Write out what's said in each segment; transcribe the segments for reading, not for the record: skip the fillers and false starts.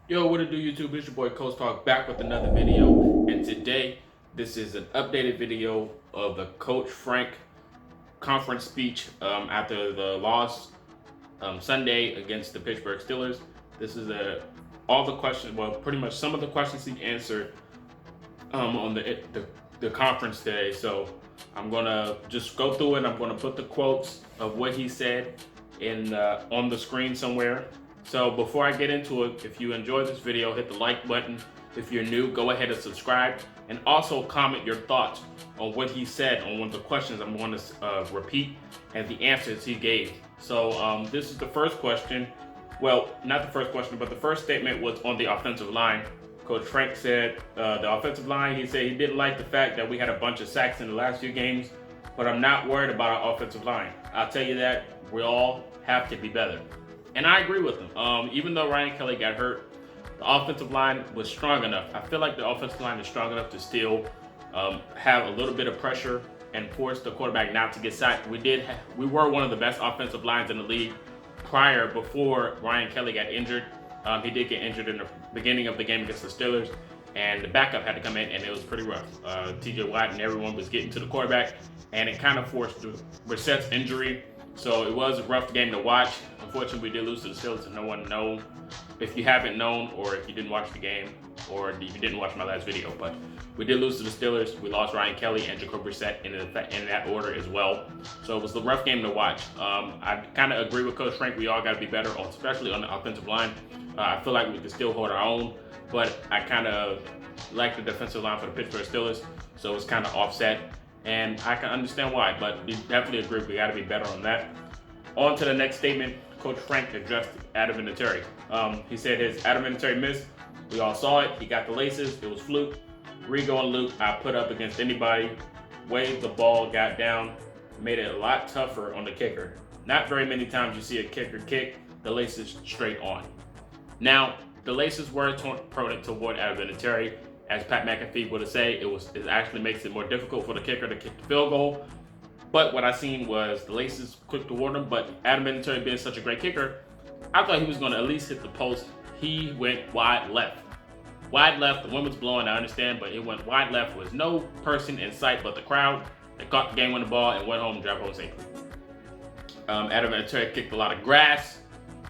Yo, what it do, YouTube? It's your boy Coach Talk back with another video, and today this is an updated video of the Coach Frank conference speech after the loss Sunday against the Pittsburgh Steelers. This is all the questions, well, pretty much some of the questions he answered on the conference today. So I'm gonna just go through it. I'm gonna put the quotes of what he said in on the screen somewhere. So before I get into it, if you enjoyed this video, hit the like button. If you're new, go ahead and subscribe, and also comment your thoughts on what he said on one of the questions I'm going to repeat and the answers he gave. So this is the first question. Well, not the first question, but the first statement was on the offensive line. Coach Frank said the offensive line, he said he didn't like the fact that we had a bunch of sacks in the last few games, but I'm not worried about our offensive line. I'll tell you that we all have to be better. And I agree with him. Even though Ryan Kelly got hurt, the offensive line was strong enough. I feel like the offensive line is strong enough to still have a little bit of pressure and force the quarterback not to get sacked. We were one of the best offensive lines in the league before Ryan Kelly got injured. He did get injured in the beginning of the game against the Steelers, and the backup had to come in, and it was pretty rough. TJ Watt and everyone was getting to the quarterback, and it kind of forced Brissett's injury. So it was a rough game to watch. Unfortunately, we did lose to the Steelers, and no one knows if you haven't known, or if you didn't watch the game, or if you didn't watch my last video. But we did lose to the Steelers. We lost Ryan Kelly and Jacoby Brissett in that order as well. So it was a rough game to watch. I kind of agree with Coach Frank. We all got to be better, especially on the offensive line. I feel like we can still hold our own, but I kind of like the defensive line for the Pittsburgh Steelers, so it's kind of offset. And I can understand why, but we definitely agree we got to be better on that. On to the next statement, Coach Frank addressed Adam Vinatieri. He said his Adam Vinatieri miss, we all saw it. He got the laces. It was fluke. Rigo and Luke, I put up against anybody. Way the ball got down, made it a lot tougher on the kicker. Not very many times you see a kicker kick the laces straight on. Now, the laces were pointed toward Adam Vinatieri. As Pat McAfee would have said, it actually makes it more difficult for the kicker to kick the field goal. But what I seen was the laces quick toward him, but Adam Vinatieri being such a great kicker, I thought he was going to at least hit the post. He went wide left. Wide left, the wind was blowing, I understand, but it went wide left. There was no person in sight but the crowd that caught the game on the ball and went home and drove home safely. Adam Vinatieri kicked a lot of grass.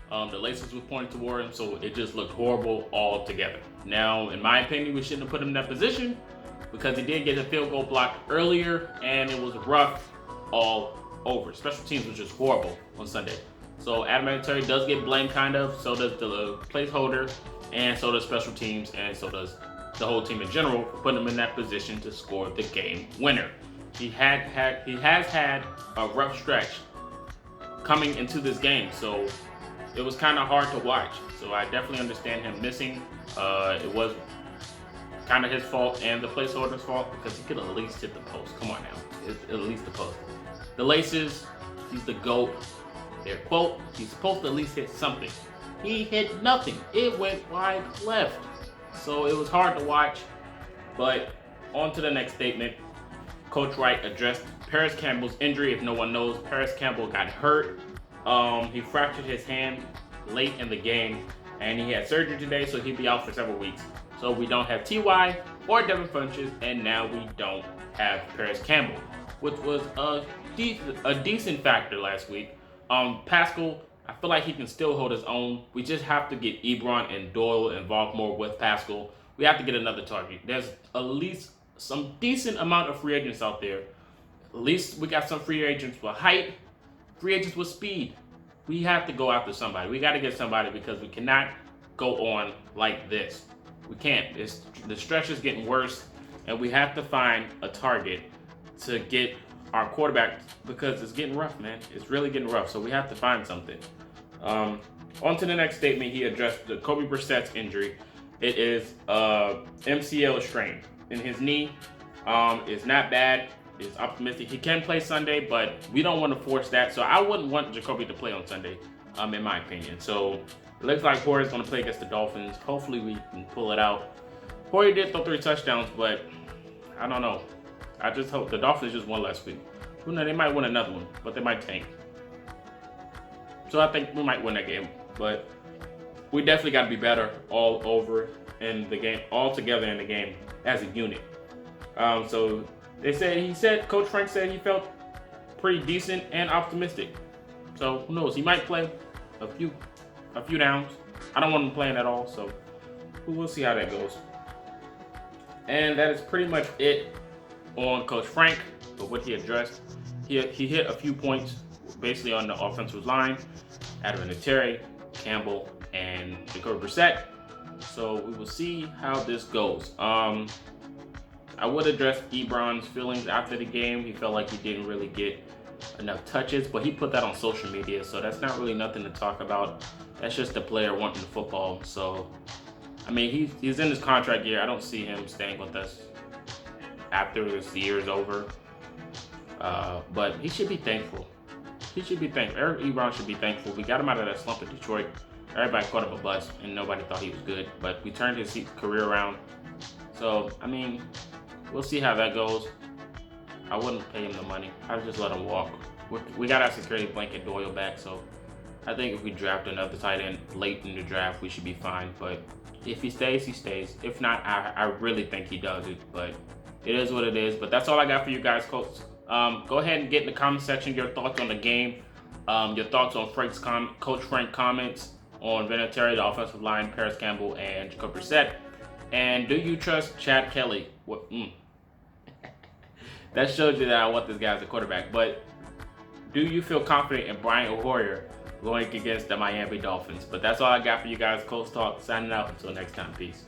The laces were pointed toward him, so it just looked horrible altogether. Now, in my opinion, we shouldn't have put him in that position because he did get a field goal block earlier, and it was rough all over. Special teams was just horrible on Sunday. So Adam Vinatieri does get blamed, kind of. So does the placeholder, and so does special teams, and so does the whole team in general for putting him in that position to score the game winner. He has had a rough stretch coming into this game, so it was kind of hard to watch. So I definitely understand him missing. It was kind of his fault and the placeholder's fault because he could at least hit the post. Come on now, it's at least the post. The laces, he's the GOAT. Their quote, he's supposed to at least hit something. He hit nothing. It went wide left. So it was hard to watch. But on to the next statement. Coach Reich addressed Paris Campbell's injury. If no one knows, Paris Campbell got hurt. He fractured his hand late in the game, and he had surgery today, so he'll be out for several weeks. So we don't have Ty or Devin Funches, and now we don't have Paris Campbell, which was a decent factor last week. Pascal, I feel like he can still hold his own. We just have to get Ebron and Doyle involved more with Pascal. We have to get another target. There's at least some decent amount of free agents out there. At least we got some free agents with height, free agents with speed. We have to go after somebody. We got to get somebody because we cannot go on like this. We can't. The stretch is getting worse, and we have to find a target to get our quarterback because it's getting rough, man. It's really getting rough, so we have to find something. On to the next statement, he addressed the Jacoby Brissett's injury. It is MCL strain in his knee. It's not bad. It's optimistic. He can play Sunday, but we don't want to force that. So I wouldn't want Jacoby to play on Sunday, in my opinion. So it looks like Jorge's going to play against the Dolphins. Hopefully we can pull it out. Jorge did throw 3 touchdowns, but I don't know. I just hope the Dolphins just won last week. Who knows? They might win another one, but they might tank. So I think we might win that game. But we definitely got to be better all over in the game, all together in the game as a unit. So Coach Frank said he felt pretty decent and optimistic. So who knows? He might play a few downs. I don't want him playing at all, so we'll see how that goes. And that is pretty much it on Coach Frank, but what he addressed. He hit a few points basically on the offensive line, Adam Vinatieri, Campbell, and Jacoby Brissett. So we will see how this goes. I would address Ebron's feelings after the game. He felt like he didn't really get enough touches, but he put that on social media, so that's not really nothing to talk about. That's just the player wanting the football. So, I mean, he's in his contract year. I don't see him staying with us after this year is over. But he should be thankful. He should be thankful. Eric Ebron should be thankful. We got him out of that slump in Detroit. Everybody called him a bust, and nobody thought he was good. But we turned his career around. So, I mean, we'll see how that goes. I wouldn't pay him the money. I'd just let him walk. We got our security blanket Doyle back, so I think if we draft another tight end late in the draft, we should be fine. But if he stays, he stays. If not, I really think he does it. But it is what it is. But that's all I got for you guys, Coach. Go ahead and get in the comment section your thoughts on the game, your thoughts on Coach Frank comments on Vinatieri, the offensive line, Paris Campbell, and Jacoby Brissett. And do you trust Chad Kelly? That shows you that I want this guy as a quarterback. But do you feel confident in Brian Hoyer going against the Miami Dolphins? But that's all I got for you guys. Coach Talk signing out. Until next time. Peace.